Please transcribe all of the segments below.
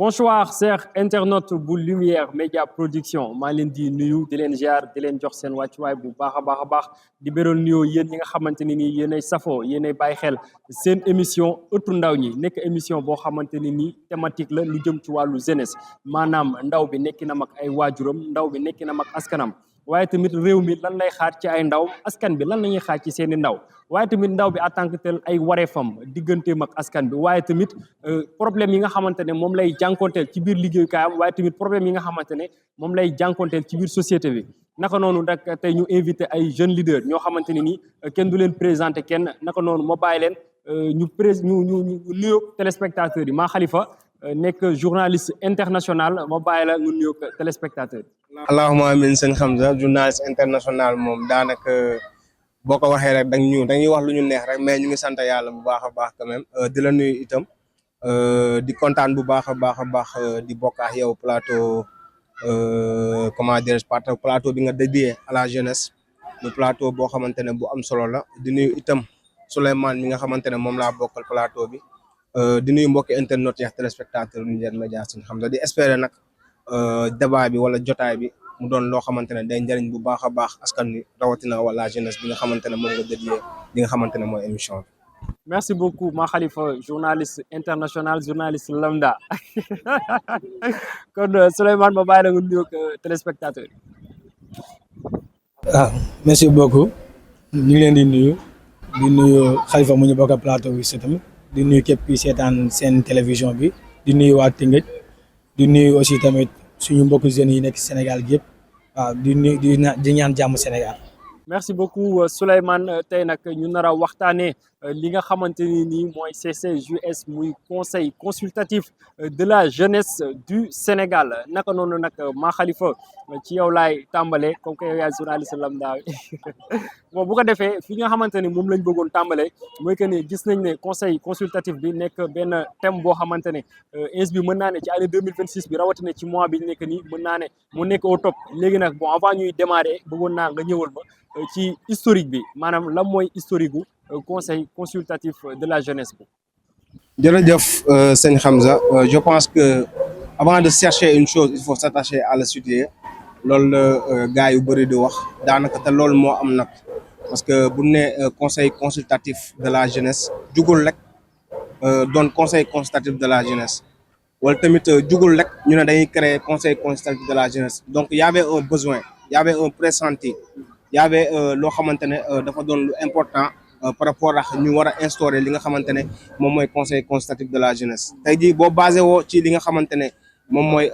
Bonsoir chers internautes bu Lumière Média Production maa leen di nuyu di leen ziar di leen jox seen wàccuwaay bu baax a baax di beral nuyoo yéen ñi nga xamante ne nii yéenay safoo yéenay bàyyi xel seen émission ëttu ndaw ñi nekk émission boo xamante ne nii thématique la lu jëm ci wàllu jeunesse maanaam ndaw bi nekki na mag ay waajuram ndaw bi nekki na mag askanam waaye tamit réew mi lan lay xaar ci ay ndaw askan bi lan la ñuy xaar ci seen i ndaw waaye tamit ndaw bi en tant que tel ay wareefam digganteem ak askan bi waaye tamit problème yi nga xamante ne moom lay jànkonteel ci biir liggéeyukaayam waaye tamit problème yi nga xamante ne moom lay jànkonteel ci biir société bi naka noonu nag tey ñu invité ay jeunes leaders ñoo xamante ne nii kenn du leen présenté kenn naka noonu ma bàyyi leen ñu nuyoo téléspectateurs yi maa Khalifa nekk journaliste international ma bàyyi la nga nuyoo téléspectateurs yi. allahumma amin sëñ Hamza journaliste international moom daanaka boo ko waxee rek dañuy wax lu ñu neex rek mais ñu ngi sant yàlla bu baax a baax quand même di la nuyu itam di kontaan bu baax a baax di bokk ak yow plateau comment dirais-je plateau bi nga dédié à la jeunesse mu plateau boo xamante ne bu am solo la di nuyu itam Souleymane mi nga xamante ne moom laa bokkal plateau bi di nuyu mbokki internet yi ak téléspectateur Lumière Média sëñ Hamza di espérer nag débat bi wala jotaay bi mu doon loo xamante ne day njëriñ bu baax a baax askan wi rawatina wala jeunesse bi nga xamante ne moom nga dédié li nga xamante ne mooy émission bi. Merci beaucoup ma Khalifa journaliste international journaliste lambda kon Souleymane ma bàyyi la nga nuyoog téléspectateur yi. Merci beaucoup ñu ngi leen di nuyu Khalifa mu ñu bokk plateau bi tamit di nuyu képp kuy seetaan seen télévision bi di nuyu waa Tëngéej di nuyu aussi tamit suñu mbokku jeunes yi nekk Sénégal gi yëpp waaw di ñaan jàmm Sénégal. Merci beaucoup Souleymane tey nag ñu nar a waxtaanee li nga xamante ni nii mooy CCJS muy conseil consultatif de la jeunesse du Sénégal naka noonu nag maa Khalifa ci yow laay tàmbalee comme que yow yaay journaliste lambda bon bu ko defee fi nga xamante ni moom lañ bëggoon tàmbalee mooy que ni gis nañ ne conseil consultatif bi nekk benn thème boo xamante ne ins bi mën naa ne ci année 2026 bi rawatina ci mois bi nekk nii mën naa ne mu nekk au top léegi nag bon avant ñuy démarrer bëggoon naa nga ñëwal ma ci historique bi maanaam lan mooy historique gu conseil consultatif de la jeunesse bi. jërëjëf sëñ Hamza je pense que avant de chercher une chose il faut s'attacher à la l'étudier loolu la gars yu bëri di wax daanaka te loolu moo am nag parce que bu ne conseil consultatif de la jeunesse jugul rek doon conseil consultatif de la jeunesse wala tamit jugul rek ñu ne dañuy créer conseil consultatif de la jeunesse donc y avait un besoin y avait un pressenti y avait loo xamante ne dafa doon lu important par rapport ak ñu war a instaurer li nga xamante ne moom mooy conseil consultatif de la jeunesse tey jii boo basé woo ci li nga xamante ne moom mooy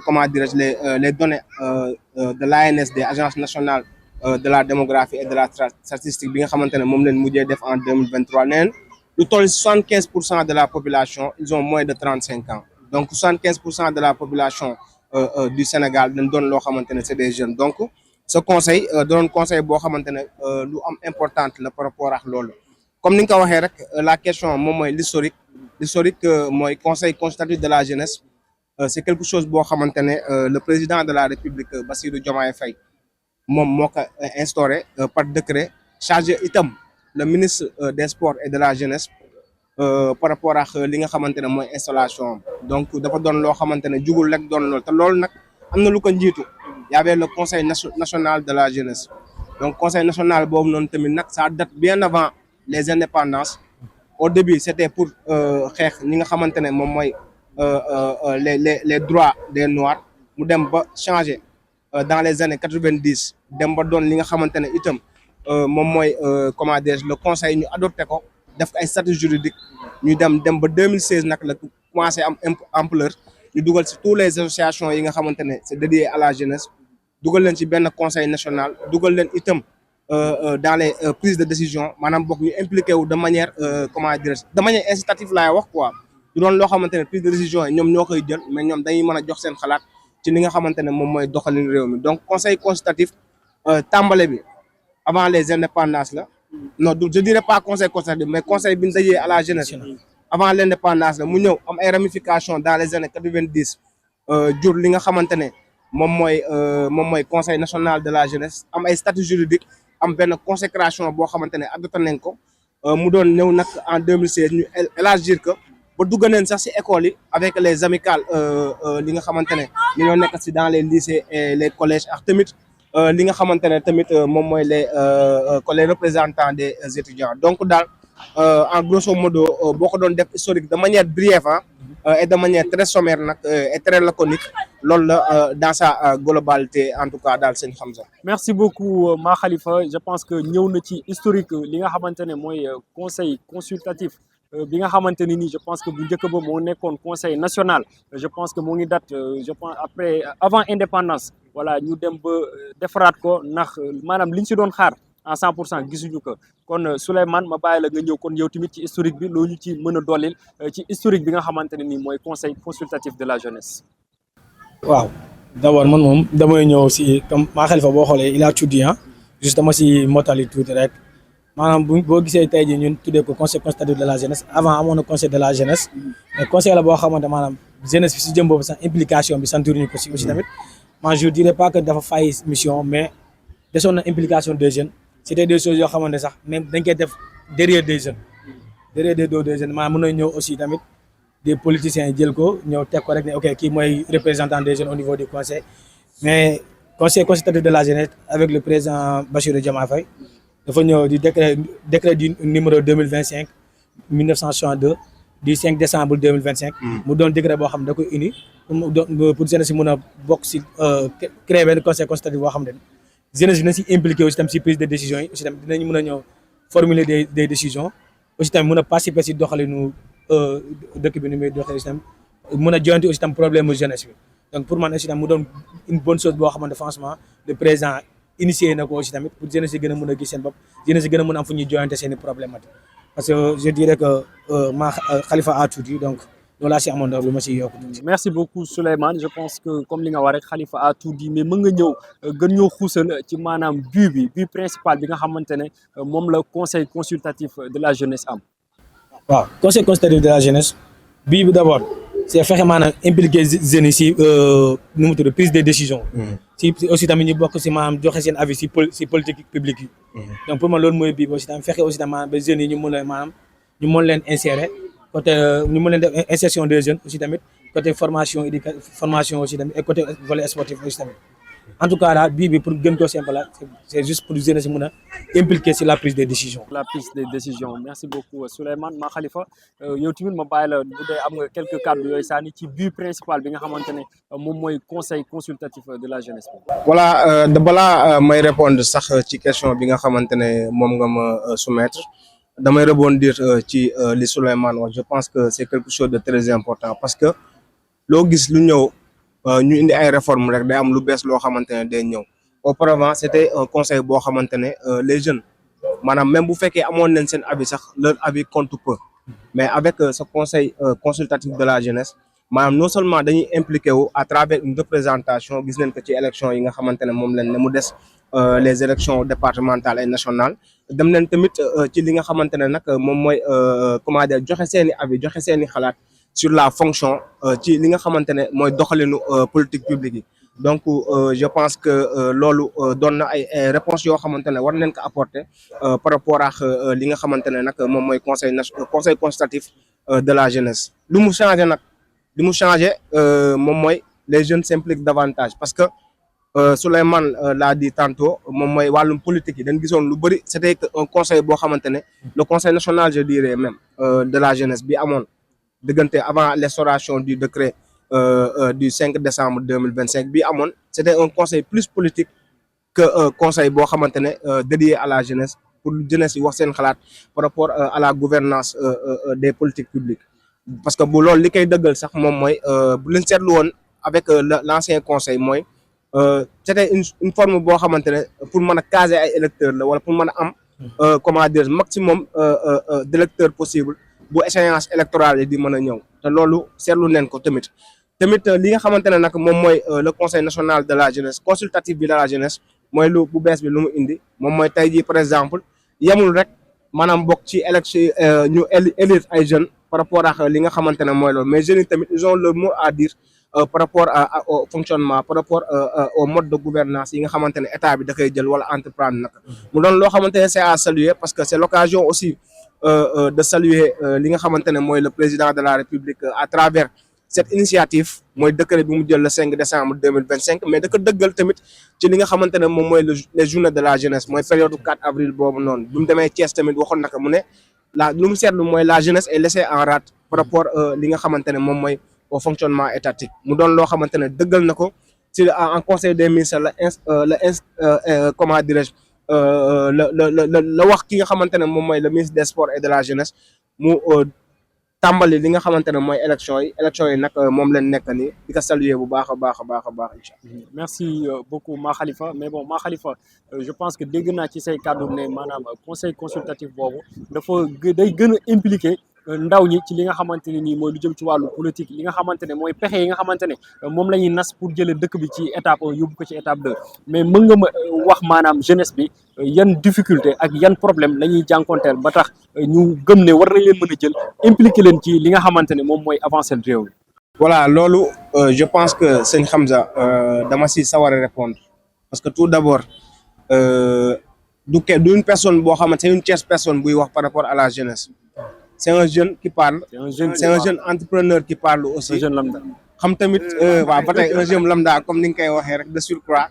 comment dirais-je les données de l'ANSD agence nationale de la démographie et de la statistique bi nga xamante ne moom leen mujjee def en 2023 neen lu toll 75% de la population ils ont moins de 35 ans donc 75% de la population du Sénégal dañ doon loo xamante ne c'est des jeunes donc ce conseil doon conseil boo xamante ne lu am importante la par rapport ak loolu comme ni nga ko waxee rek la question moom mooy l'historique mooy conseil consultatif de la jeunesse c'est quelque chose boo xamante ne le président de la République Bassirou Diomaye Faye moom moo ko instauré par décret chargé itam le ministre des sports et de la jeunesse par rapport ak li nga xamante ne mooy installation donc dafa doon loo xamante ne jugul rek doon loolu te loolu nag am na lu ko njiitu y avait le conseil national de la jeunesse donc conseil national boobu noonu tamit nag ça date bien avant les indépendances au début c'était pour xeex ñi nga xamante ne moom mooy les droits des noirs mu dem ba changer dans les années 90 dem ba doon li nga xamante ne itam moom mooy comment dirais-je le conseil ñu adopté ko def ko ay statut juridique ñu dem ba 2016 nag la commencé am ampleur ñu dugal ci tous les associations yi nga xamante ne c'est dédié à la jeunesse dugal leen ci benn conseil national dugal leen itam dans les prises de décision maanaam bokk ñu impliqué wu de manière comment dirais-je de manière incitative laay wax quoi du doon loo xamante ne prise de décision yi ñoom ñoo koy jël mais ñoom dañuy mën a jox seen xalaat ci li nga xamante ne moom mooy doxalin réew mi donc conseil consultatif tàmbale bi avant les indépendances la non je dirais pas conseil consultatif mais conseil bi ñu dajee à la jeunesse avant l'indépendance la mu ñëw am ay ramifications dans les années 90 jur li nga xamante ne moom mooy conseil national de la jeunesse am ay statut juridique am benn consécration boo xamante ne adopté nañ ko mu doon ñëw nag en 2016 ñu élargir que ba dugg nañ sax ci école yi avec les amicales li nga xamante ne ni ñoo nekk ci dans les lycées et les collèges ak tamit li nga xamante ne tamit moom mooy les représentants des étudiants donc daal en grosso modo boo ko doon def historique de manière brève et de manière très sommaire nag et très laconique loolu la dans sa globalité en tout cas daal sëñ Hamza. merci beaucoup Ma Khalifa je pense que ñëw na ci historique li nga xamante ne mooy conseil consultatif bi nga xamante ni nii je pense que bu njëkk ba moo nekkoon conseil national je pense que moo ngi date je pense après avant indépendance voilà ñu dem ba defaraat ko ndax maanaam liñ si doon xaar à 100% gisuñu ko kon Souleymane ma bàyyi la nga ñëw kon yow tamit ci historique bi loolu ñu ci mën a dollil ci historique bi nga xamante ne nii mooy conseil consultatif de la jeunesse. waaw d'abord man moom damay ñëw si comme Ma Khalifa boo xoolee il a tout dit juste dama si motali tuuti rek maanaam boo gisee tey jii ñun tuddee ko conseil consultatif de la jeunesse avant amoon na conseil de la jeunesse mais conseil la boo xamante maanaam jeunesse bi si jëm boobu sax implication bi santuruñu ko si aussi tamit man je dirais pas que dafa fay mission mais desoon na implication des jeunes c'était des choses yoo xamante sax même dañ koy def derrière des jeunes derrière des dos des jeunes maanaam mën na ñëw aussi tamit des politiciens jël ko ñëw teg ko rek ne ok kii mooy représentant des jeunes au niveau du conseil mais conseil consultatif de la jeunesse avec le président Bassirou Diomaye Faye dafa ñëw di décret du numéro 2025 1962 du 5 décembre 2025 mu doon décret boo xam ne da koy uni pour jeunesse si mën a bokk si créer benn conseil consultatif boo xam ne jeunesse bi na si impliqué aussi tam si prise de décision yi aussi tam dinañ mën a ñëw formuler des décisions aussi tam mën a participer si doxalinu dëkk bi ni muy doxee aussi tam mën a joyanti aussi tam problème jeunesse bi donc pour man aussi tam mu doon une bonne chose boo xamante franchement le président initié na ko aussi tamit pour jeunesse yi gën a mën a gis seen bopp jeunesse yi gën a mën a am fu ñuy joyante seen i problématique parce que je dirais que Ma Khalifa a tout dit donc loolu laa si amoon lu ma si yokk. merci beaucoup Souleymane je pense que comme li nga wax rek Khalifa a tout dit mais mën nga ñëw gën ñoo xuusal ci maanaam but principal bi nga xamante ne moom la conseil consultatif de la jeunesse am. waaw conseil consultatif de la jeunesse bi d'abord c'est fexe maanaam impliquer jeunes yi si nu mu tudd prise de décision. si aussi tamit ñu bokk si maanaam joxe seen avis si politique publique yi. donc pour man loolu mooy bii aussi tamit fexe aussi tamit maanaam ba jeunes yi ñu mën leen maanaam ñu mën leen insérer côté ñu mën leen def insertion des jeunes aussi tamit côté formation aussi tamit et côté volet sportif aussi tamit en tout cas daal bii pour gën koo simple c'est juste pour jeunes yi mën a impliquer si la prise de décision. la prise de décision merci beaucoup Souleymane Ma Khalifa yow tamit ma bàyyi la bu dee am nga quelques kàddu yooyu sànni ci but principal bi nga xamante ne moom mooy conseil consultatif de la jeunesse. voilà balaa may répondre sax ci question bi nga xamante ne moom nga ma soumettre damay rebondir ci li Souleymane wax je pense que c'est quelque chose de très important parce que loo gis lu ñëw ñu indi ay réformes rek day am lu bees loo xamante ne day ñëw auparavant c'était un conseil boo xamante ne les jeunes maanaam même bu fekkee amoon nañ seen avis sax leur avis compte peu mais avec ce conseil consultatif de la jeunesse maanaam non seulement dañuy impliqué wu à travers une représentation gis nañ ko ci élection yi nga xamante ne moom lañ ne mu des les élections départementales et nationales dem nañ tamit ci li nga xamante ne nag moom mooy comment dire joxe seen i avis joxe seen i xalaat sur la fonction ci li nga xamante ne mooy doxalinu politique publique yi donc je pense que loolu doon na ay réponses yoo xamante ne war nañ ko apporter par rapport ak li nga xamante ne nag moom mooy conseil consultatif de la jeunesse lu mu changé nag li mu changé moom mooy les jeunes s'impliquent davantage parce que Souleymane l'a dit tantôt moom mooy wàllum politique yi dañ gisoon lu bëri c'était un conseil boo xamante ne le conseil national je dirais même de la jeunesse bi amoon diggante avant l'instauration du décret du 5 décembre 2025 bi amoon c'était un conseil plus politique que conseil boo xamante ne dédié à la jeunesse pour jeunesse yi wax seen xalaat par rapport à la gouvernance des politiques publiques parce que bu loolu li koy dëggal sax moom mooy bu leen seetlu woon avec l'ancien conseil mooy c'était une forme boo xamante ne pour mën a caser ay électeurs la wala pour mën a am comment dire maximum d'électeurs possible bu échéance électorale yi di mën a ñëw te loolu seetlu neen ko tamit li nga xamante ne nag moom mooy le conseil national de la jeunesse consultatif bi de la jeunesse mooy lu bu bees bi lu mu indi moom mooy tey jii par exemple yemul rek maanaam bokk ci élection ñu élire ay jeunes par rapport ak li nga xamante ne mooy loolu mais jeunes yi tamit ils ont leur mot à dire par rapport au fonctionnement par rapport au mode de gouvernance yi nga xamante ne état bi da koy jël wala entreprendre nag mu doon loo xamante ne c'est à saluer parce que c'est l'occasion aussi de saluer li nga xamante ne mooy le président de la République à travers cette initiative mooy décret bi mu jël le 5 décembre 2025 mais da ko dëggal tamit ci li nga xamante ne moom mooy les journées de la jeunesse mooy période 4 avril boobu noonu bi mu demee Thiès tamit waxoon na ko mu ne lu mu seetlu mooy la jeunesse est laissée en rade par rapport li nga xamante ne moom mooy au fonctionnement étatique mu doon loo xamante ne dëggal na ko ci en conseil des ministres comment dirais-je la wax ki nga xamante ne moom mooy le ministre des sports et de la jeunesse mu tàmbali li nga xamante ne mooy élection yi nag moom leen nekk nii di ko saluer bu baax a baax incha allah. merci beaucoup Ma Khalifa mais bon Ma Khalifa je pense que dégg naa ci say kàddu ne maanaam conseil consultatif boobu day gën a impliqué ndaw ñi ci li nga xamante ne nii mooy lu jëm ci wàllu politique li nga xamante ne mooy pexe yi nga xamante ne moom la ñuy nas pour jëlee dëkk bi ci étape 1 yóbbu ko ci étape 2 mais mën nga ma wax maanaam jeunesse bi yan difficulté ak yan problème la ñuy jànkonteel ba tax ñu gëm ne war nañ leen mën a jël impliqué leen ci li nga xamante ne moom mooy avancer réew mi. voilà loolu je pense que sëñ Hamza dama si sawar a répondre parce que tout d'abord du une personne boo xamante c'est une tierce personne buy wax par rapport à la jeunesse. C'est un jeune qui parle. C'est un jeune entrepreneur qui parle aussi. Un jeune lambda. xam tamit waaw ba tey un jeune lambda comme ni nga koy waxee rek de surcroît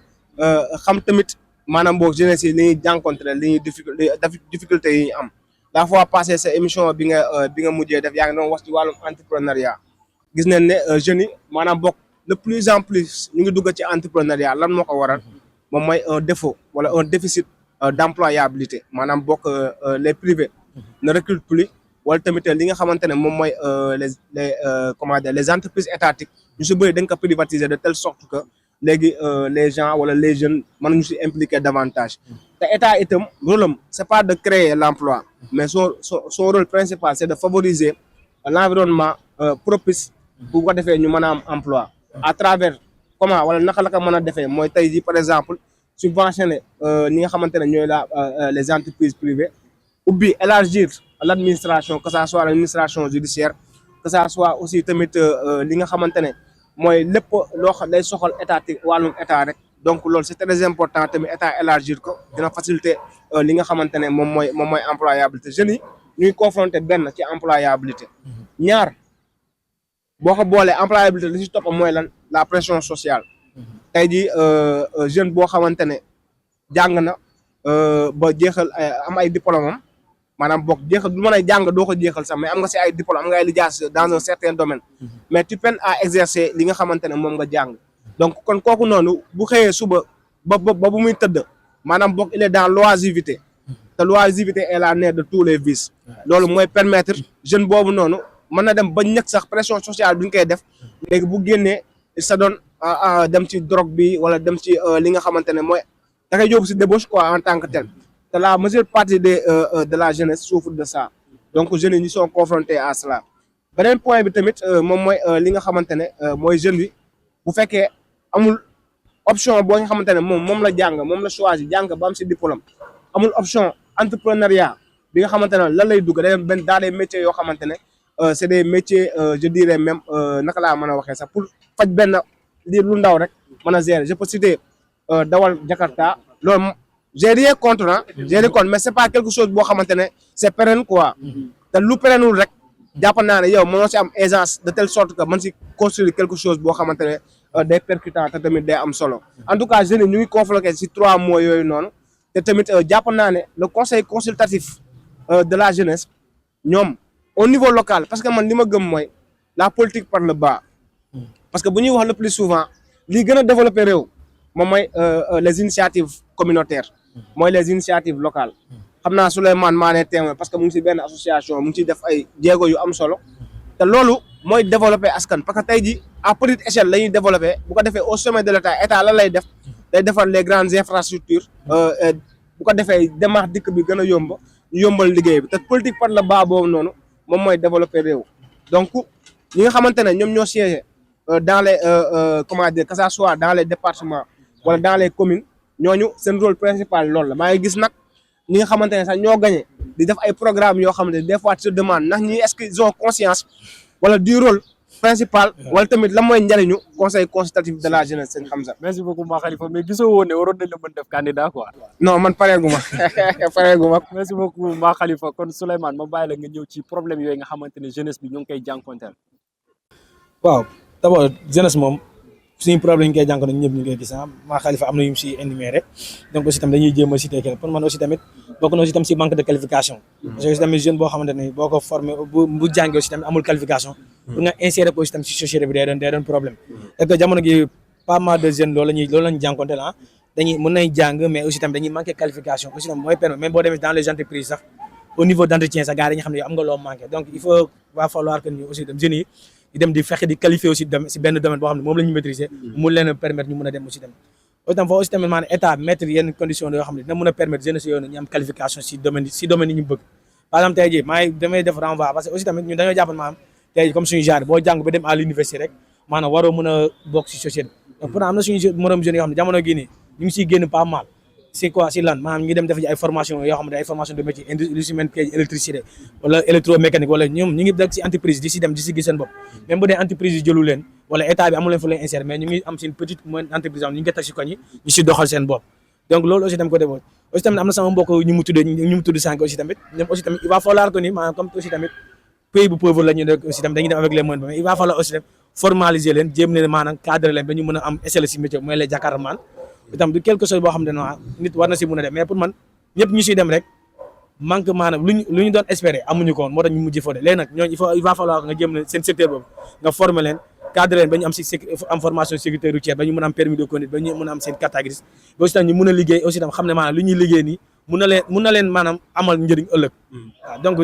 xam tamit maanaam boog jeunesse yi li ñuy jànkoonte li ñuy difficulté yi ñu am. la fois passée sa émission bi nga mujjee def yaa ngi doon wax ci wàllum entrepreneuriat gis nañ ne jeunes yi maanaam boog de plus en plus ñu ngi dugg ci entrepreneuriat lan moo ko waral moom mooy un défaut wala un déficit d'employabilité maanaam boog les privés ne recrutent plus. wala tamit li nga xamante ne moom mooy comment dire les entreprises étatiques ñu si bëri dañ ko privatiser de telle sorte que léegi les gens wala les jeunes mën nañu si impliquer davantage te état itam rôle am c'est pas de créer l'emploi mais son rôle principal c'est de favoriser l'environnement propice pour ko defee ñu mën a am emploi à travers comment wala naka la ko mën a defee mooy tey jii par exemple subventionner ñi nga xamante ne ñooy les entreprises privées ou bien élargir l'administration que ça soit l'administration judiciaire que ça soit aussi tamit li nga xamante ne mooy lépp loo xam day soxal étatique wàllum état rek donc loolu c'est très important tamit état élargir ko dina faciliter li nga xamante ne moom mooy employabilité jeunes yi ñuy confronter benn ci employabilité ñaar boo ko boolee employabilité li ci topp mooy lan la pression sociale tey jii jeune boo xamante ne jàng na ba jeexal am ay diplôme am maanaam bokk jeexal du mën a jàng doo ko jeexal sax mais am nga si ay diplôme am nga ay lijaas dans un certain domaine mais tu peines à exercer li nga xamante ne moom nga jàng donc kon kooku noonu bu xëyee suba ba bu muy tëdd maanaam bokk il est dans l'oisiveté te l'oisiveté est la mère de tous les vices loolu mooy permettre jeune boobu noonu mën na dem ba ñëkk sax pression sociale bi ñu koy def léegi bu génnee il se donne dem ci drogue bi wala dem ci li nga xamante ne mooy da koy yóbbu si débauche quoi en tant que tel te la majeure partie de la jeunesse souffre de ça donc jeunes yi ñu sont confrontés à cela beneen point bi tamit moom mooy li nga xamante ne mooy jeune bi bu fekkee amul option boo nga xamante ne moom la jàng moom la choisir jàng ba am si diplôme amul option entrepreneuriat bi nga xamante ne lan lay dugg day dem dans des métiers yoo xamante ne c'est des métiers je dirais même naka laa mën a waxee sax pour faj benn lii lu ndaw rek mën a gérer je peux citer dawal Jakarta loolu j'ai rien contre mais c'est pas quelque chose boo xamante ne c'est pérenne quoi te lu pérenneul rek jàpp naa ne yow mënoo si am aisance de telle sorte que mën si construire quelque chose boo xamante ne day percutant te tamit day am solo en tout cas jeunes yi ñu ngi confronté si 3 mois yooyu noonu te tamit jàpp naa ne le conseil consultatif de la jeunesse ñoom au niveau local parce que man li ma gëm mooy la politique par le bas parce que bu ñuy wax le plus souvent li gën a développé réew moom mooy les initiatives communautaires mooy les initiatives locales xam naa Souleymane Mané témoin parce que mu ngi si benn association mu ngi ciy def ay jéego yu am solo te loolu mooy développer askan parce que tey jii à petite échelle la ñuy développer bu ko defee au sommet de l'état la lay def day defar les grandes infrastructures bu ko defee démarche dikk bi gën a yomb ñu yombal liggéey bi te politique par le bas boobu noonu moom mooy développer réew donc ñi nga xamante ne ñoom ñoo siégé dans les comment dire que ça soit dans les départements wala dans les communes ñooñu seen rôle principal loolu la maa ngi gis nag ñi nga xamante ne sax ñoo gagné di def ay programmes yoo xamante ne des fois tu te demandes ndax ñi est-ce qu'ils ont conscience wala du rôle principal wala tamit la mooy njariñu conseil consultatif de la jeunesse sëñ Hamza. merci beaucoup Ma Khalifa mais gisoo woon ne waroon nañ la mën def candidat quoi. non man pareegu ma. merci beaucoup Ma Khalifa kon Souleymane ma bàyyi la nga ñëw ci problème yooyu nga xamante ne jeunesse bi ñu ngi koy jànkonteel. waaw d'abord jeunesse moom suñu problème ñu koy jànkoonte ñëpp ñu koy gis Ma Khalifa am na yu mu si énuméré donc aussi tamit dañuy jéem a citer pour man aussi tamit bokk na aussi tamit si manque de qualification. parce que aussi tamit jeune boo xamante ne boo ko formé bu jàngee aussi tamit amul qualification. pour nga insérer ko aussi tamit si société bi day doon problème. et que jamono gi pas mal de jeunes loolu lañu jànkoonte la dañuy mën nañ jàng mais aussi tamit dañuy manqué qualification aussi tamit mooy permettre même boo demee dans les entreprises sax au niveau d' entretien sax gars yi dañuy xam ne yow am nga loo manqué donc il faut va falloir que ñu aussi dem jeunes yi di dem di fexe di qualifier aussi si benn domaine boo xam ne moom la ñu maîtriser mu leen permettre ñu mën a dem aussi tamit aussi tamit maanaam état mettre yenn conditions yoo xam ne dina mën a permettre jeunes yooyu ñu am qualification si domaine yi ñu bëgg par exemple tey jii damay def renvoi parce que aussi tamit ñun dañoo jàpp maanaam tey jii comme suñu genre boo jàng ba dem à l'université rek maanaam waroo mën a bokk si société donc pourtant am na suñu moroom jeunes yoo xam ne jamono gii nii ñu ngi siy génn pas mal c'est quoi si lan maanaam ñu ngi dem def ay formation yoo xam ne ay formation de métier lu si mel ni électricité wala électromécanique wala ñoom ñu ngi dëkk si entreprise di si dem di si gis seen bopp même bu dee entreprise yi jëlu leen wala état bi amul leen fu leen insérer mais ñu ngi am seen petite moyenne entreprise am ñu ngi teg si koñ yi ñu si doxal seen bopp donc loolu aussi tamit côté boobu aussi tamit am na sama mbokk ñu mu tudd sànq aussi tamit ñoom aussi tamit il va falloir que ni maanaam comme aussi tamit pays bu pauvre la ñu nekk aussi tamit dañuy dem avec les moyens mais il va falloir aussi tamit formaliser leen jéem leen maanaam cadre leen ba ñu mën a am échelle si métier mooy les jakarman itam du quelque chose boo xam ne nit war na si mën a dem mais pour man ñëpp ñu siy dem rek manque maanaam lu ñu doon espérer amuñu ko woon moo tax ñu mujj foo de léegi nag ñooñu il va falloir nga jéem leen seen secteur boobu nga former leen cadre leen ba ñu am formation sécurité routière ba ñu mën a am permis de conduire ba ñu mën a am seen carte grise ba aussi tam ñu mën a liggéey aussi tam xam ne maanaam lu ñuy liggéey nii mun na leen maanaam amal njëriñ ëllëg waaw donc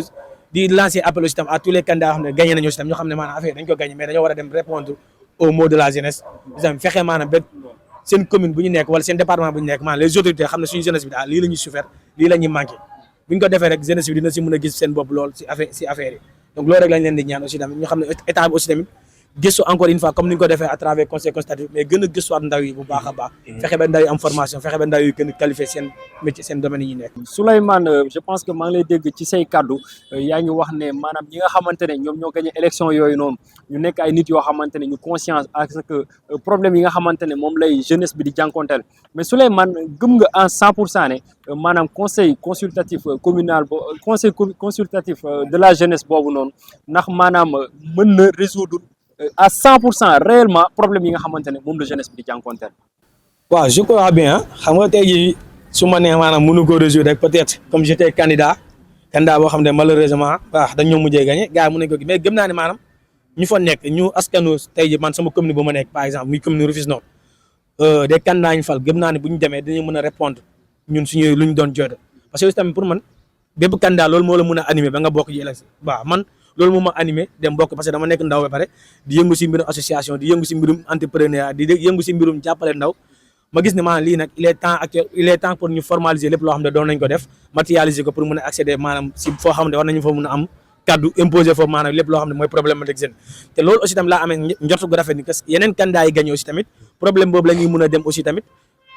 di lancer appel aussi tam à tous les candidats yoo xam ne gagné nañu aussi tam ñoo xam ne maanaam affaire dañ ko gagné mais dañoo war a dem répondre au mot de la jeunesse isam fexe maanaam ba seen commune bu ñu nekk wala seen département bu ñu nekk maanaam les autorités xam ne suñu jeunesse bi daal lii la ñuy souffert lii la ñuy manqué bu ñu ko defee rek jeunesse bi dina si mën a gis seen bopp lool si affaire yi donc loolu rek lañ leen di ñaan aussi tamit ñu xam ne état bi aussi tamit gëstu encore une fois comme ni ñu ko defee à travers conseil consultatif mais gën a gëstuwaat ndaw yi bu baax a baax fexe ba ndaw yi am formation fexe ba ndaw yi gën a qualifier seen métier seen domaine yi ñu nekk Souleymane je pense que maa ngi lay dégg ci say kaddu yaa ngi wax ne maanaam ñi nga xamante ne ñoom ñoo gagné élection yooyu noonu ñu nekk ay nit yoo xamante ne ñu conscience ak que problème yi nga xamante ne moom lay jeunesse bi di jànkonteel mais Souleymane gëm nga en 100% ne maanaam conseil consultatif communal conseil consultatif de la jeunesse boobu noonu ndax maanaam mën na résoudre à 100% réellement problème yi nga xamante ne moom la jeunesse bi di jànkonteel. waaw je crois bien xam nga tey jii su ma nee maanaam mënu ko résoudre rek peut-être comme j'étais candidat boo xam ne malheureusement waaw dañ ñoo mujjee gagné gars yi mën nañ ko mais gëm naa ne maanaam ñu fa nekk ñu askanu tey jii man sama commune bu ma nekk par exemple muy commune Rufisque Nord des candidats ñu fal gëm naa ne bu ñu demee dañu mën a répondre ñun suñu lu ñu doon jooytu parce que aussi tamit pour man bépp candidat loolu moo la mën a animé ba nga bokk ci élection waaw man loolu moo ma animé dem bokk parce que dama nekk ndaw ba pare di yëngu si mbirum association di yëngu si mbirum entrepreneuriat di yëngu si mbirum jàppale ndaw ma gis ne maanaam lii nag il est temps pour ñu formaliser lépp loo xam ne doon nañ ko def matérialiser ko pour mën a accéder maanaam si foo xam ne war nañu fa mën a am kaddu imposer foofu maanaam lépp loo xam ne mooy problématique jeune te loolu aussi tamit laa amee njortu gu rafet ni que yeneen candidat yi gagné aussi tamit problème boobu la ñuy mën a dem aussi tamit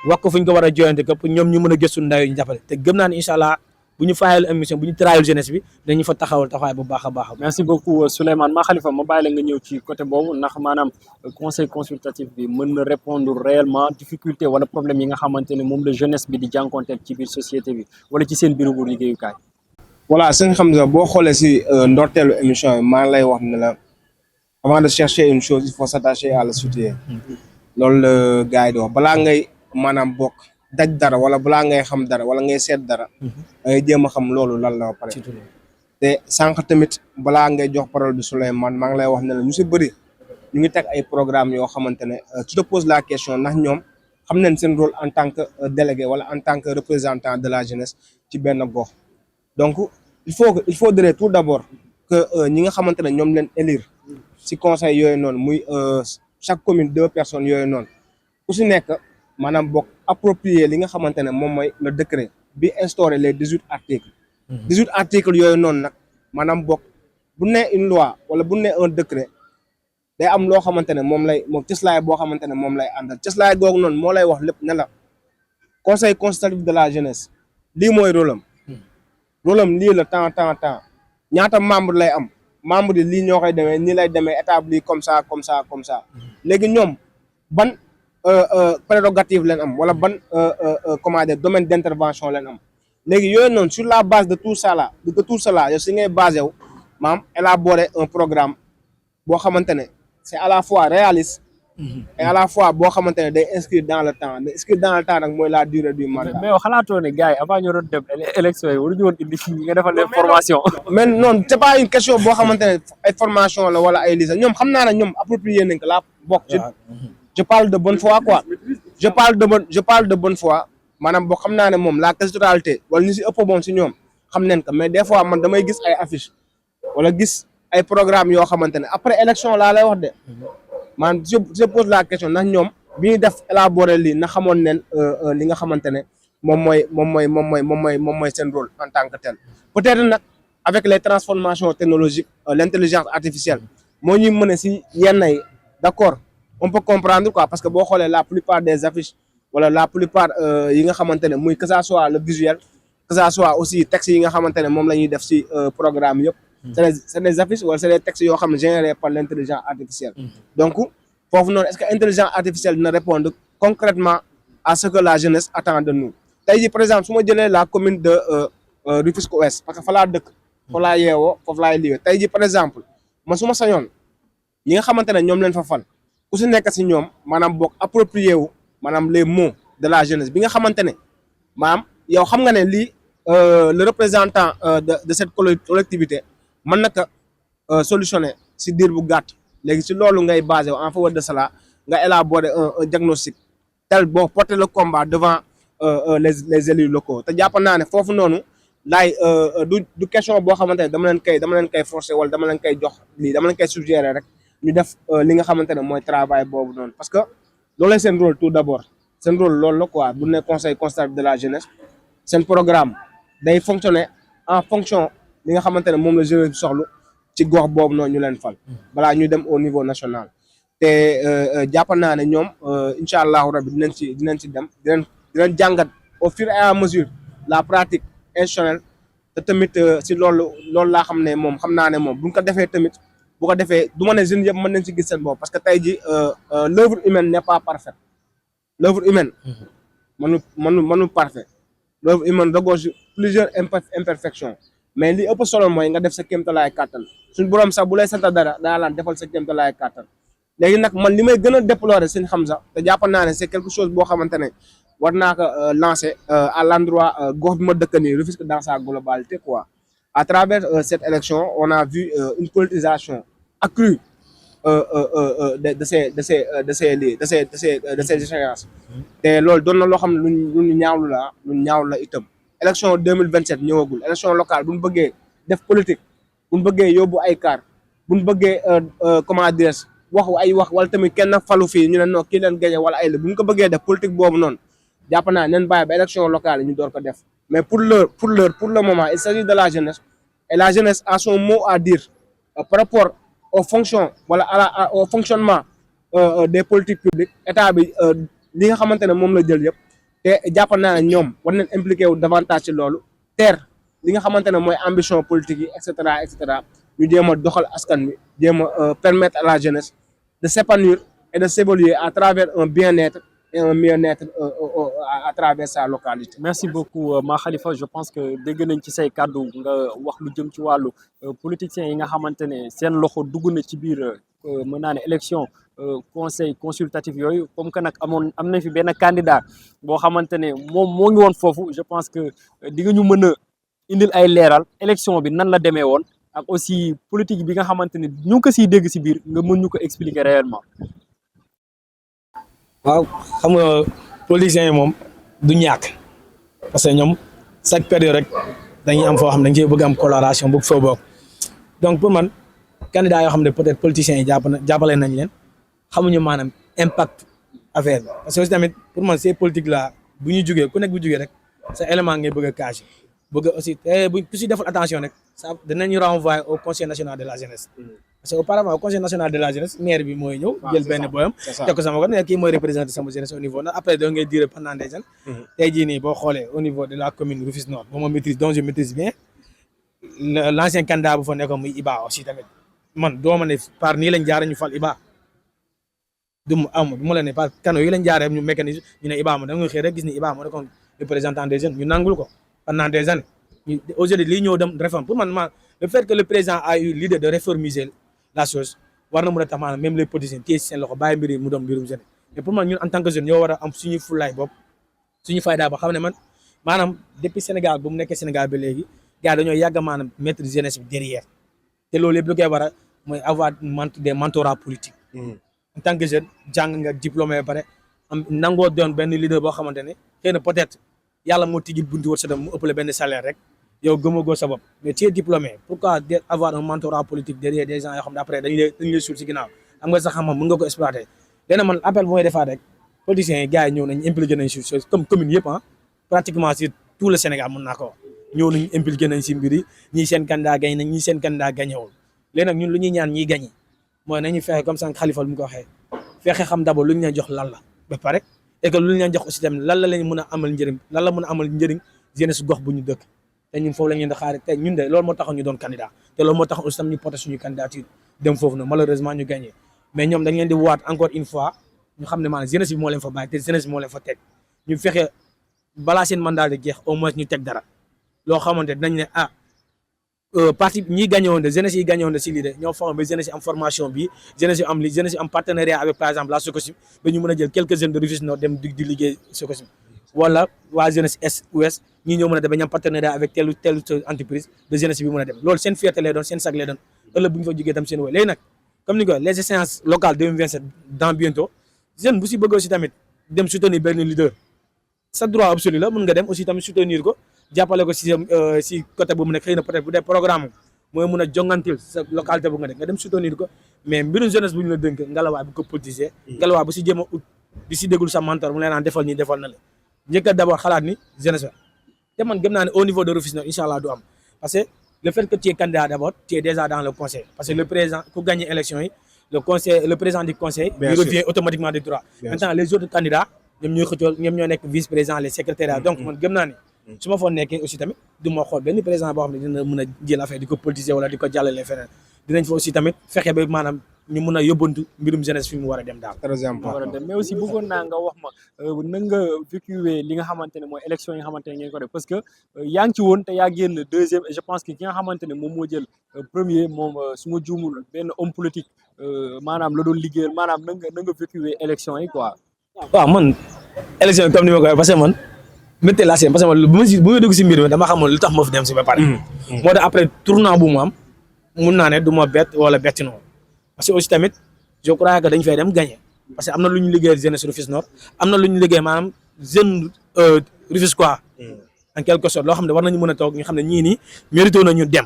wax ko fu ñu ko war a joyante ko pour ñoom ñu mën a gëstu ndaw yi ñu jàppale te gëm naa ne incha allah bu ñu fayal émission bu ñu traayal jeunesse bi dañu fa taxawal taxawaay bu baax a baax. merci beaucoup Souleymane Ma Khalifa ma bàyyi la nga ñëw ci côté boobu ndax maanaam conseil consultatif bi mën na répondre réellement difficulté wala problème yi nga xamante ne moom la jeunesse bi di jànkonteel ci biir société bi wala ci seen bureau bu liggéeyukaay. voilà sëñ Hamza boo xoolee si ndorteelu émission yi maa ngi lay wax ne la avant de chercher une chose il faut s'attacher à la soutenir loolu la gars yi di wax balaa ngay maanaam bokk. daj dara wala balaa ngay xam dara wala ngay seet dara ngay jéem a xam loolu lan la ba pare te sànq tamit balaa ngay jox parole bi Souleymane maa ngi lay wax ne la ñu si bëri ñu ngi teg ay programme yoo xamante ne tu te poses la question ndax ñoom xam nañ seen rôle en tant que délégué wala en tant que représentant de la jeunesse ci benn gox donc il faudrait tout d'abord que ñi nga xamante ne ñoom leen élire si conseil yooyu noonu muy chaque commune 2 personnes yooyu noonu ku si nekk maanaam bokk approprier li nga xamante ne moom mooy le décret bi instauré les 18 articles 18 articles yooyu noonu nag maanaam bokk bu ne une loi wala bu ne un décret day am loo xamante ne moom cëslaay boo xamante ne moom lay àndal cëslaay googu noonu moo lay wax lépp ne la conseil consultatif de la jeunesse lii mooy rôle am lii la temps ñaata membre lay am membre yi lii ñoo koy demee nii lay demee établi comme ça comme ça comme ça léegi ñoom ban prérogative leen am wala ban comment dire domaine d'intervention leen am léegi yooyu noonu sur la base de tout ça là de tout cela yow si ngay basé wu maam élaborer un programme boo xamante ne c'est à la fois réaliste et à la fois boo xamante ne day inscrire dans le temps mais inscrire dans le temps nag mooy la durée du mandat. mais yow xalaatoo ne gars yi avant ñu doon dem élection yi waruñu woon indi fii nga defal leen formation. mais non c'est pas une question boo xamante ne ay formation la wala ay lisa ñoom xam naa ne ñoom approprié nañ ko la bokk. je parle de bonne foi quoi je parle de bonne foi maanaam boo xam naa ne moom la quasi-totalité wala ñu si ëpp moom si ñoom xam nañ ko mais des fois man damay gis ay affiches wala gis ay programmes yoo xamante ne après élection laa lay wax de. man je pose la question ndax ñoom bi ñuy def élaborer lii na xamoon neen li nga xamante ne moom mooy seen rôle en tant que tel peut-être nag avec les transformations technologiques l'intelligence artificielle moo ñuy mën a si yenn yi d'accord on peut comprendre quoi parce que boo xoolee la plupart des affiches wala la plupart yi nga xamante ne muy que ça soit le visuel que ça soit aussi textes yi nga xamante ne moom la ñuy def si programme yëpp c'est des affiches wala c'est des textes yoo xam ne générés par l'intelligence artificielle donc foofu noonu est-ce que intelligence artificielle dina répondre concrètement à ce que la jeunesse attend de nous tey jii par exemple su ma jëlee la commune de Rufisque Ouest parce que fa laa dëkk fa laa yeewoo foofu laay liggéey tey jii par exemple man su ma sañoon ñi nga xamante ne ñoom leen fa fal ku si nekk si ñoom maanaam boog approprié wu maanaam les mots de la jeunesse bi nga xamante ne maanaam yow xam nga ne lii le représentant de cette collectivité mën na ko solutionner si diir bu gàtt léegi si loolu ngay basé en faveur de cela nga élaborer un diagnostic tel bon porter le combat devant les élus locaux te jàpp naa ne foofu noonu laay du question boo xamante ne dama leen koy forcer wala dama leen koy jox lii dama leen koy suggérer rek ñu def li nga xamante ne mooy travail boobu noonu parce que loolu seen rôle tout d'abord seen rôle loolu la quoi bu ne conseil consultatif de la jeunesse seen programme day fonctionner en fonction li nga xamante ne moom la jeunesse bi soxlu ci gox boobu noonu ñu leen fal balaa ñuy dem au niveau national te jàpp naa ne ñoom incha allahu rabbi dinañ ci dem dinañ jàngat au fur et à mesure la pratique institutionnelle te tamit si loolu laa xam ne moom xam naa ne moom buñ ko defee tamit bu ko defee du ma ne jeunes yëpp mën nañ ci gis seen bopp parce que tey ji l'œuvre humaine n'est pas parfaite l'œuvre humaine mënu parfait l'œuvre humaine regorge plusieurs imperfections mais li ëpp solo mooy nga def sa kéemtalaay kàttan suñ borom sax bu lay sant dara daa laan defal sa kéemtalaay kàttan léegi nag man li may gën a déplorer seen Hamza te jàpp naa ne c'est quelque chose boo xamante ne war naa ko lancer à l'endroit gox bi ma dëkk nii Rufisque dans sa globalité quoi à travers cette élection on a vu une politisation accrue de ces échéances te loolu doon na loo xam ne lu ñaawlu la itam élection 2027 ñëwagul élection locale bu ñu bëggee def politique bu ñu bëggee yóbbu ay car bu ñu bëggee comment dire wax wala tamit kenn falu fii ñu ne non kii leen gagné wala ay la bu ñu ko bëggee def politique boobu noonu jàpp naa nen bàyyi ba élection locale yi ñu door ko def mais pour le moment il s'agit de la jeunesse et la jeunesse a son mot à dire par rapport aux fonctions wala au fonctionnement des politiques publiques état bi li nga xamante ne moom la jël yëpp te jàpp naa ne ñoom war nañ impliqué wu davantage ci loolu li nga xamante ne mooy ambition politique yi et cetera ñu jéem a doxal askan wi jéem a permettre à la jeunesse de s'épanouir et de s'évoluer à travers un bien-être et un mieux-être à travers sa localité. Merci beaucoup Ma Khalifa je pense que dégg nañ ci say kàddu nga wax lu jëm ci wàllu politiciens yi nga xamante ne seen loxo dugg na ci biir mën naa ne élection conseil consultatif yooyu comme que nag am nañ fi benn candidat boo xamante ne moom moo ngi woon foofu je pense que di nga ñu mën a indil ay leeral élection bi nan la demee woon ak aussi politique bi nga xamante ne ñu ngi ko siy dégg si biir nga mën ñu ko expliquer réellement. waaw xam nga politiciens yi moom du ñàkk parce que ñoom chaque période rek dañuy am foo xam ne dañ cee bëgg am coloration bëgg foo bokk donc pour man candidat yoo xam ne peut-être politiciens yi jàppale nañ leen xamuñu maanaam impact affaire bi parce que aussi tamit pour man ces politiques là bu ñu jugee ku nekk bu jugee rek sa élément ngay bëgg a cacher bëgg aussi te bu ku si deful attention rek ça dinañu renvoyer au conseil national de la jeunesse. parce que auparavant au conseil national de la jeunesse maire bi mooy ñëw jël benn boyam teg ko sama ko ne kii mooy représenter sama jeunesse au niveau nag après da ngay durer pendant des années tey jii nii boo xoolee au niveau de la commune Rufisque Nord ba ma maîtrise donc je maîtrise bien l'ancien candidat bu fa nekkoon muy Iba aussi tamit man doo ma ne par nii lañ jaaree ñu fal Iba du ma la ne par canaux yi lañ jaaree ñu mécanisme ñu ne Iba ma da nga xëy rek gis ni Iba moo nekkoon représentant des jeunes ñu nangul ko pendant des années aujourd'hui lii ñëw dem réforme pour man le fait que le président a eu l'idée de réformiser la chose war na mën a tax maanaam même les politiciens téye si seen loxo bàyyi mbir yi mu doon mbirum jeune mais pour man ñun en tant que jeune ñoo war a am suñuy fullaay bopp suñu fayda ba xam ne man maanaam depuis Sénégal bu mu nekkee Sénégal ba léegi gars dañoo yàgg maanaam mettre jeunesse bi derrière te loolu yëpp lu koy war a mooy avoir des mentorats politiques en tant que jeune jàng nga diplômé ba pare am nangoo doon benn leader boo xamante ne xëy na peut-être yàlla moo tijjil buntu wër sa dem mu ëppale benn salaire rek yow gëmagoo sa bopp mais tu es diplômé pourquoi avoir un mentorat politique derrière des gens yoo xam ne après dañu lay suul si ginnaaw am nga sax xam-xam mën nga ko exploiter léegi man appel bu may defaat rek politiciens yi gars yi ñëw nañ impliqué nañ si comme commune yëpp pratiquement sur tout le Sénégal mën naa ko wax ñëw nañ impliqué nañ si mbir yi ñii seen candidat gañ nañ ñii seen candidat gañewul léegi nag ñun lu ñuy ñaan ñiy gañi mooy nañu fexe comme ça Khalifa lu mu ko waxee fexe xam d'abord lu ñu leen jox lan la ba pare et que lu ñu leen jox aussi tamit lan la leen mën a amal njëriñ lan la mën a amal njëriñ jeunesse gox bu ñu dëkk te ñun foofu la ñu leen di xaar te ñun de loolu moo tax ñu doon candidat te loolu moo tax aussi tam ñu porté suñu candidature dem foofu na malheureusement ñu gagné mais ñoom dañ leen di waat encore une fois ñu xam ne maanaam jeunesse bi moo leen fa bàyyi te jeunesse bi moo leen fa teg ñu fexe balaa seen mandat de jeex au moins ñu teg dara loo xamante dinañ ne parti ñi gagné woon de jeunesse yi gagné woon de si lii de ñoo fexe ba jeunesse yi am formation bi jeunesse yi am li jeunesse yi am partenariat avec par exemple la Sococim ba ñu mën a jël quelques jeunes de Rufisque Nord dem di liggéey Sococim wala waa jeunesse est ouest ñii ñoo mën a dem ba ñu am partenariat avec telle entreprise de jeunesse bi mën a dem loolu seen fierté lay doon seen sag lay doon ëllëg bu ñu fa jógee tam seen woy léegi nag comme ni ko les échéances locales 2027 dans bientôt jeune bu si bëgg aussi tamit dem soutenir benn leader sa droit absolu la mën nga dem aussi tamit soutenir ko jàppale ko si côté bu mu nekk xëy na peut-être bu dee programme mooy mun a jongantil sa localité bu nga def nga dem soutenir ko mais mbirum jeunesse bu ñu la dënk ngelawaay bu ko politiser ngelawaay bu si jéem a ut di si déglu sa mentor mu leen naan defal nii defal na la njëkk a d'abord xalaat ni jeunesse la te man gëm naa ne au niveau de Rufisque Nord incha allah du am parce que le fait que tu es candidat d'abord tu es déjà dans le conseil parce que le président ku gagné élection yi le président du conseil il revient automatiquement du droit maintenant les autres candidats ñoom ñooy xëccoo ñoom ñoo nekk vice président les secrétaires donc man gëm naa ne su ma foon nekkee aussi tamit du ma xool benn président boo xam ne dina mën a jël affaire di ko politiser wala di ko jàllale feneen dinañ fa aussi tamit fexe ba maanaam ñu mën a yóbbantu mbirum jeunesse fi mu war a dem daal. très important mais aussi bëggoon naa nga wax ma na nga vécuwee li nga xamante ne mooy élection yi nga xamante ne ngeen ko def parce que yaa ngi ci woon te yaa génn deuxième et je pense que ki nga xamante ne moom moo jël premier moom su ma juumul benn homme politique maanaam la doon liggéeyal maanaam na nga vécuwee élection yi quoi. waaw man élection comme ni ma ko waxee parce que man métti laa seen parce que man bu ma dugg si mbir mi dama xamoon lu tax ma fi dem si ba pare. moo tax après tournant bu mu am mun naa ne du ma bett wala betti noonu parce que aussi tamit je crois que dañ fay dem gagner parce que am na lu ñu liggéeyal jeunesse Rufisque Nord am na lu ñu liggéey maanaam jeune Rufisque quoi en quelque sorte loo xam ne war nañu mën a toog ñu xam ne ñii nii mérité nañu dem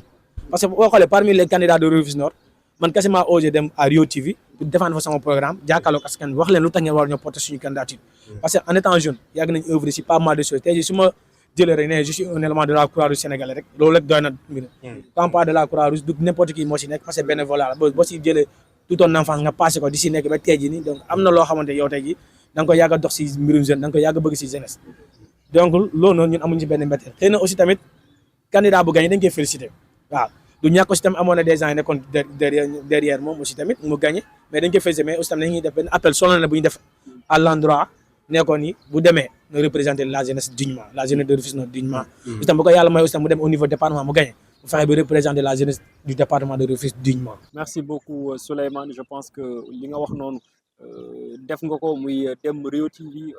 parce que boo xoolee parmi les candidats de Rufisque Nord man quasiment osé dem à Rio TV pour défendre fa sama programme jàkkaarloog askan bi wax leen lu tax ngeen war ñoo porter suñu candidature parce que en étant jeune yàgg nañ œuvre si pas mal de choses tey jii su ma jëlee rek ne je suis un élément de la Croix-Rouge sénégalais rek loolu rek doy na mbir campagne de la Croix-Rouge du n'importe qui moo si nekk parce que bénévolat la boo si jëlee tout ton enfance nga passé ko di si nekk ba tey jii nii donc am na loo xamante yow tey jii da nga ko yàgg a dox si mbirum jeune da nga ko yàgg a bëgg si jeunesse donc loolu noonu ñun amuñu si benn mbetteel xëy na aussi tamit candidat bu gagné dañ koy félicité waaw du ñàkk aussi tamit amoon na des gens yi nekkoon derrière moom aussi tamit mu gagné mais dañ koy félicité mais aussi tamit dañuy def benn appel solennel bu ñu def à l'endroit nekkoon ni bu demee na représenter la jeunesse dignement la jeunesse de Rufisque Nord dignement aussi tamit bu ko yàlla may aussi tamit mu dem au niveau département mu gagné bu fexe bi représenter la jeunesse du département de Rufisque dignement. merci beaucoup Souleymane je pense que li nga wax noonu def nga ko muy dem Rio TV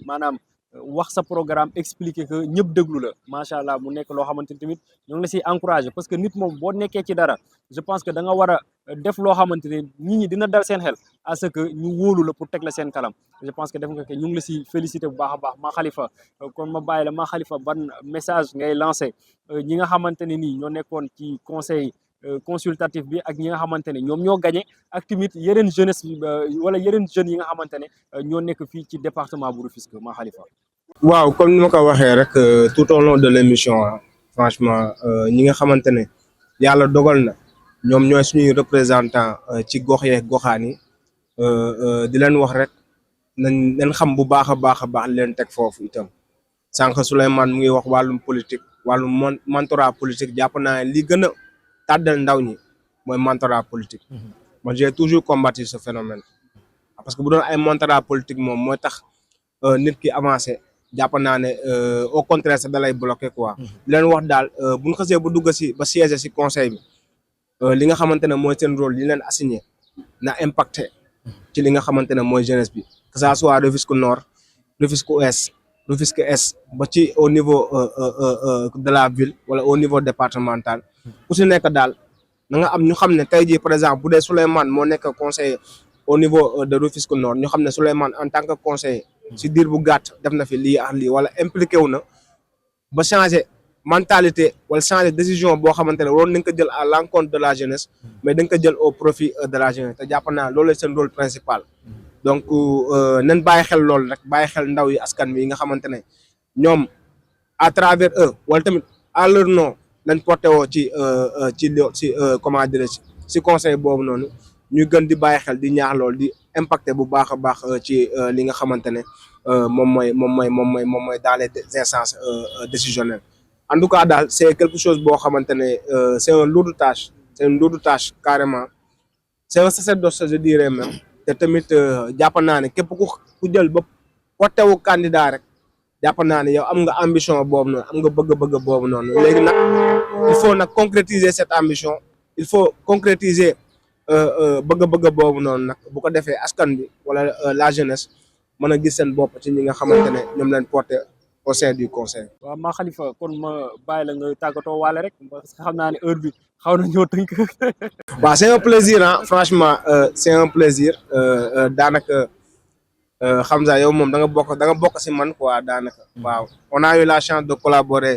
maanaam wax sa programme expliquer que ñëpp déglu la macha allah mu nekk loo xamante ni tamit ñoo ngi la siy encouragé parce que nit moom boo nekkee ci dara je pense que da nga war a def loo xamante ne nit ñi dina dal seen xel à ce que ñu wóolu la pour teg la seen kalam je pense que def nga ko ñu ngi la si félicité bu baax a baax Ma Khalifa kon ma bàyyi la Ma Khalifa ban message ngay lancé ñi nga xamante ne nii ñoo nekkoon ci conseil consultatif bi ak ñi nga xamante ne ñoom ñoo gagné ak tamit yeneen jeunesse bi wala yeneen jeunes yi nga xamante ne ñoo nekk fii ci département bu Rufisque Ma Khalifa. waaw comme ni ma ko waxee rek tout au long de l'émission franchement ñi nga xamante ne yàlla dogal na ñoom ñooy suñuy représentant ci gox yeeg goxaan yi di leen wax rek nañ leen xam bu baax a baax leen teg foofu itam sànq Souleymane mu ngi wax wàllum politique wàllu mentorat politique jàpp naa ne li gën a tàddal ndaw ñi mooy mentorat politique. Moi j'ai toujours combattu ce phénomène parce que bu doon ay mentorat politique moom mooy tax nit ki avancé jàpp naa ne au contraire sax da lay bloqué quoi. di leen wax daal bu ñu xasee ba dugg si ba siège si conseil bi li nga xamante ne mooy seen rôle li leen assigné na impacté ci li nga xamante ne mooy jeunesse bi que ça soit Rufisque Nord Rufisque Ouest Rufisque Est ba ci au niveau de la ville wala au niveau départemental ku si nekk daal na nga am ñu xam ne tey jii par exemple bu dee Souleymane moo nekk conseiller au niveau de Rufisque Nord ñu xam ne Souleymane en tant que conseiller si diir bu gàtt def na fi lii ak lii wala impliqué wu na ba changer mentalité wala changer décision boo xamante ne waroon nañ ko jël à l'encontre de la jeunesse mais dañ ko jël au profit de la jeunesse te jàpp naa loolu la seen rôle principal. Donc nañ bàyyi xel loolu rek bàyyi xel ndaw yi askan wi nga xamante ne ñoom à travers eux wala tamit à leur nom lañ porté woo ci comment dire ci conseil boobu noonu ñuy gën di bàyyi xel di ñaax lool di impacté bu baax a baax ci li nga xamante ne moom mooy dans les instances décisionnelles. En tout cas daal c'est quelque chose boo xamante ne c'est une lourde tâche carrément c'est un sacerdoce je dirais même. te tamit jàpp naa ne képp ku jël ba porté wu candidat rek jàpp naa ne yow am nga ambition boobu noonu am nga bëgg-bëgg boobu noonu léegi nag il faut nag concrétiser cette ambition il faut concrétiser bëgg-bëgg boobu noonu nag bu ko defee askan bi wala la jeunesse mën a gis seen bopp ci ñi nga xamante ne ñoom leen porté au sein du conseil. waaw maa Khalifa kon ma bàyyi la nga tàggatoo waale rek parce que xam naa ne heure bi xaw na ñoo tënk. waaw c'est un plaisir ah franchement c'est un plaisir daanaka Hamza yow moom da nga bokk si man quoi daanaka. waaw on a eu la chance de collaborer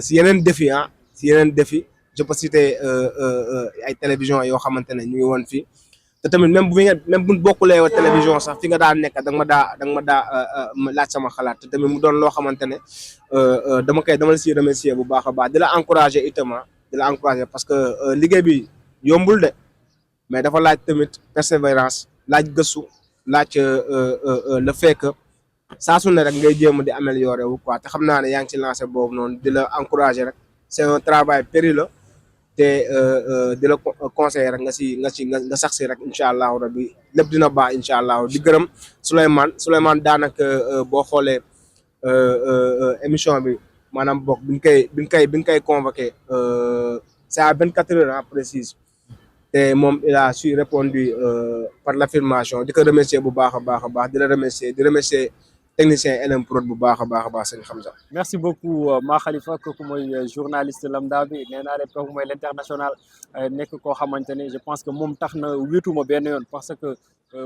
si yeneen défi je peux citer ay télévision yoo xamante ne ñu ngi woon fii te tamit même bu bokkulee télévision sax fi nga daa nekk da nga ma daa laaj sama xalaat te tamit mu doon loo xamante ne dama la siy remercier bu baax a baax di la encourager itam di la encourager parce que liggéey bi yombul de mais dafa laaj tamit persévérance laaj gëstu laaj le fait que saa su ne rek ngay jéem di améliorer wu quoi te xam naa ne yaa ngi ci lancé boobu noonu di la encourager rek c'est un travail périlleux te di la conseiller rek nga sax si rek incha allahu rabbi lépp dina baax incha allahu di gërëm Souleymane daanaka boo xoolee émission bi maanaam bokk bi ñu koy convoqué c'est à 24 heures précise te moom il a su répondu par l'affirmation di ko remercier bu baax a baax di la remercier technicien LM Prod bu baax a baax sëñ Hamza. merci beaucoup maa Khalifa kooku mooy journaliste lambda bi nee naa leen kooku mooy l'international nekk koo xamante ne je pense que moom tax na wéetuma benn yoon parce que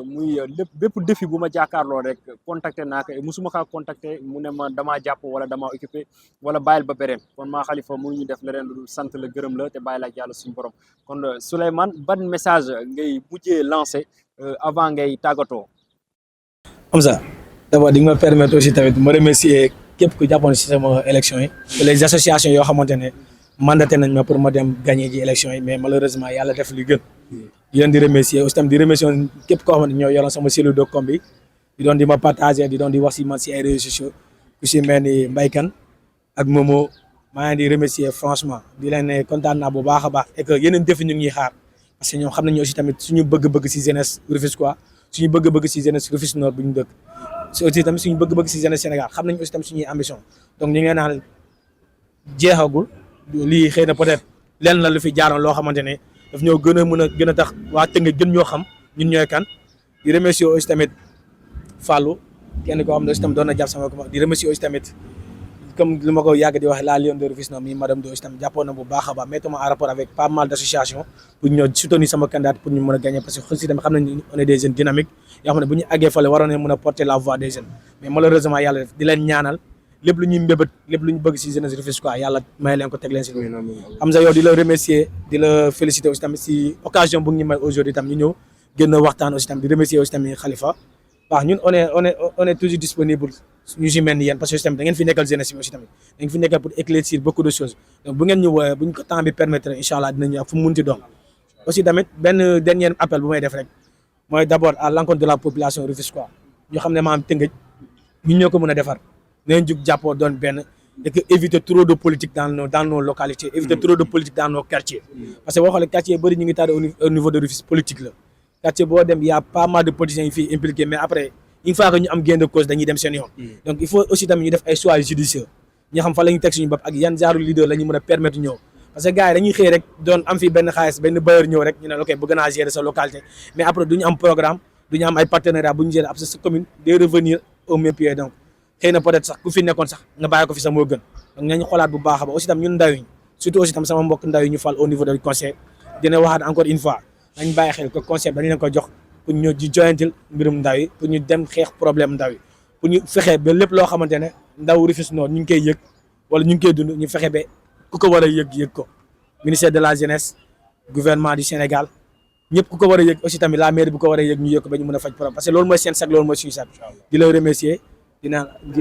muy bépp défi bu ma jàkkaarloo rek contacté naa ko musuma kaa contacté mu ne ma damaa jàpp wala damaa occupé wala bàyyil ba beneen kon maa Khalifa mënuñu def leneen lu sant la gërëm la te bàyyi la ak yàlla suñu borom kon Souleymane ban message ngay mujjee lancé avant ngay tàggatoo. Hamza d'abord di nga ma permettre aussi tamit ma remercier képp ku jàppoon ci sama élection yi les associations yoo xamante ne mandaté nañ ma pour ma dem gagner ji élection yi mais malheureusement yàlla def li gën di leen di remercier aussi tamit di remercier képp koo xamante ñoo yoroon sama cellule de com bi di doon di ma partager di doon di wax ci man ci ay réseaux sociaux ku ci mel ni Mbaykan ak Momo maa ngi di remercier franchement di leen ne kontaan naa bu baax a baax et que yeneen défi ñu ngi xaar parce que ñoom xam nañu aussi tamit suñu bëgg-bëgg ci jeunesse Rufisquois suñu bëgg-bëgg ci jeunesse Rufisque Nord bu ñu dëkk aussi tamit suñu bëgg-bëgg ci jeunesse Sénégal xam nañu aussi tamit suñuy ambition donc ñu ngi naan jeexagul lii xëy na peut-être lenn la lu fi jaaroon loo xamante ne daf ñoo gën a tax waa Tëngéej gën ñoo xam ñun ñooy kan di remercier aussi tamit Fallou kenn koo xam ne aussi tamit doon na jàpp sama di remercier aussi tamit comme lu ma ko yàgg di wax la Lion de Rufisque mi madame Do aussi tamit jàppoon na bu baax a baax mettons en rapport avec pas mal d'associations pour ñoo soutenir sama candidat pour ñu mën a gagner parce que aussi tamit xam nañ on est des jeunes dynamiques yoo xam ne bu ñu àggee fale waroon nañ mën a porter la voix des jeunes mais malheureusement yàlla def di leen ñaanal lépp lu ñuy mbébét lépp lu ñu bëgg ci jeunesse Rufisque quoi yàlla may leen ko teg leen ci Hamza yow di la remercier di la féliciter aussi tamit ci occasion bu ñu may aujourd'hui tam ñu ñëw gën a waxtaan aussi tamit di remercier aussi tamit Khalifa waaw ñun on est toujours disponible ñu si mel ni yéen parce que tamit da ngeen fi nekkal jeunesse bi aussi tamit da ngeen fi nekkal pour éclaircir beaucoup de choses donc bu ngeen ñu woowee bu ñu ko temps bi permettre incha allah dinañu ak fu mu munti doon aussi tamit benn dernier appel bu may def rek mooy d'abord à l'encontre de la population rufisquoise ñu xam ne maam Tëngéej ñun ñoo ko mën a defar nañ jug jàppoo doon benn et que éviter trop de politique dans nos localités, éviter trop de politique dans nos quartiers. Parce que boo xoolee quartier bëri ñu ngi tardé au niveau de Rufisque politique la quartier boo dem y a pas mal de politiciens yi fii impliqués mais après une fois que ñu am gain de cause dañuy dem seen yoon. Donc il faut aussi tamit ñu def ay choix judicieux ñu xam fa la ñuy teg suñu bopp ak yan genre leader la ñu mën a permettre ñëw parce que gars yi dañuy xëy rek doon am fii benn xaalis benn bailleur ñëw rek ñu ne ok bëgg naa gérer sa localité mais après du ñu am programme du ñu am ay partenariat bu ñu gérer après sa commune day revenir au même pied donc xëy na peut-être sax ku fi nekkoon sax nga bàyyi ko fi sax moo gën donc nañu xoolaat bu baax a baax aussi tam ñun ndaw yi surtout aussi tam sama mbokk ndaw yi ñu fal au niveau du conseil dina waxaat encore une fois nañ bàyyi xel que conseil dañ leen ko jox pour ñu di joyantil mbirum ndaw yi pour ñu dem xeex problème ndaw yi pour ñu fexe ba lépp loo xamante ne ndaw Rufisque Nord ñu ngi koy yëg wala ñu ngi koy dund ñu fexe ba ku ko war a yëg ko ministère de la jeunesse gouvernement du Sénégal ñëpp ku ko war a yëg aussi tamit la mairie bu ko war a yëg ñu yëg ko ba ñu mën a faj problème parce que loolu mooy seen sag loolu mooy suñu sag di la remercier di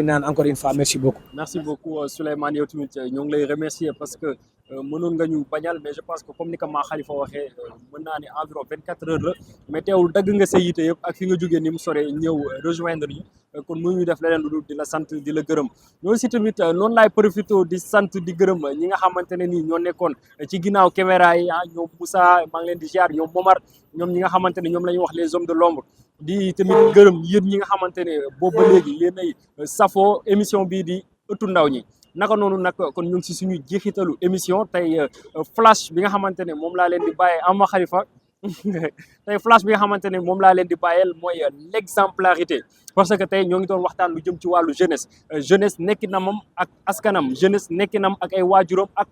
naan encore une fois merci beaucoup. merci beaucoup Souleymane yow tamit ñoo ngi lay remercier parce que mënoon nga ñu bañal mais je pense que comme ni ko maa Khalifa waxee mën naa ne environ 24 heures la mais teewul dagg nga sa yite yëpp ak fi nga jógee ni mu sore ñëw rejoindre ñu kon mënuñu def leneen lu dul di la sant di la gërëm loolu si tamit noonu laay profité di sant di gërëm ñi nga xamante ne nii ñoo nekkoon ci ginnaaw caméra yi ñoom Moussa maa ngi leen di ziar ñoom Momar ñoom ñi nga xamante ne ñoom la ñuy wax les hommes de l'ombre di tamit gërëm yéen ñi nga xamante ne boobu ba léegi yéen ay safoo émission bii di ëttu ndaw ñi naka noonu nag kon ñu ngi si suñu jeexitalu émission tey flash bi nga xamante ne moom laa leen di bàyyee Ama Khalifa tey flash bi nga xamante ne moom laa leen di bàyyeel mooy l'exemplarité parce que tey ñoo ngi doon waxtaan lu jëm ci wàllu jeunesse jeunesse nekkinamam ak askanam jeunesse nekkinam ak ay waajuram ak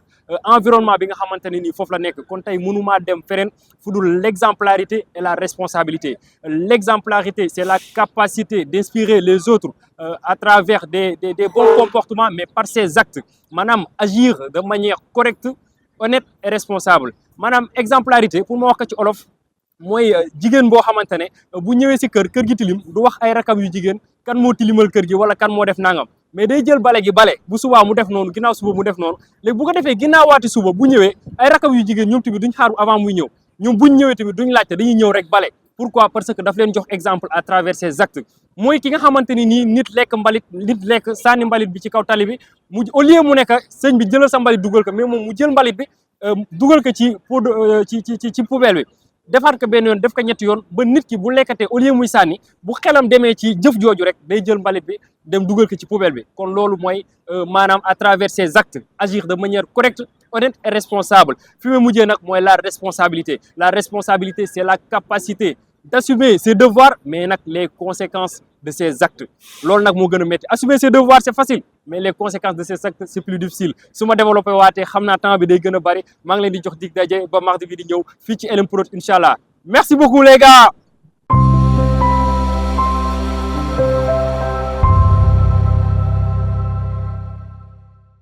environnement bi nga xamante ne nii foofu la nekk kon tey mënumaa dem feneen fu dul l'exemplarité et la responsabilité l'exemplarité c'est la capacité d'inspirer les autres à travers des bons comportements mais par ses actes maanaam agir de manière correcte honnête et responsable maanaam exemplarité pour ma wax ko ci olof mooy jigéen boo xamante ne bu ñëwee si kër gi tilim du wax ay rakam yu jigéen kan moo tilimal kër gi wala kan moo def nangam mais day jël bale gi bale bu subaa mu def noonu ginnaaw suba mu def noonu léegi bu ko defee ginnaawaati suba bu ñëwee ay rakam yu jigéen ñoom tamit duñ xaaru avant muy ñëw ñoom buñ ñëwee tamit duñ laajte dañuy ñëw rek bale pourquoi parce que daf leen jox exemple à travers ses actes mooy ki nga xamante ni nii nit lekk mbalit nit lekk sànni mbalit bi ci kaw tali bi mu au lieu mu nekk sëñ bi jëlal sa mbalit dugal ko mais moom mu jël mbalit bi dugal ko ci ci poubelle bi defaat ko benn yoon def ko ñetti yoon ba nit ki bu lekkatee au lieu muy sànni bu xelam demee ci jëf jooju rek day jël mbalit bi dem dugal ko ci poubelle bi kon loolu mooy maanaam à travers ses actes agir de manière correcte honnête et responsable fi mu mujjee nag mooy la responsabilité c'est la capacité d'assumer ses devoirs mais nag les conséquences de ses actes loolu nag moo gën a métti assumer ses devoirs c'est facile mais les conséquences de ses actes c'est plus difficile su ma développé waatee xam naa temps bi day gën a bari maa ngi leen di jox dig daje ba mardi bi di ñëw fii ci LM Prod incha allah merci beaucoup les gars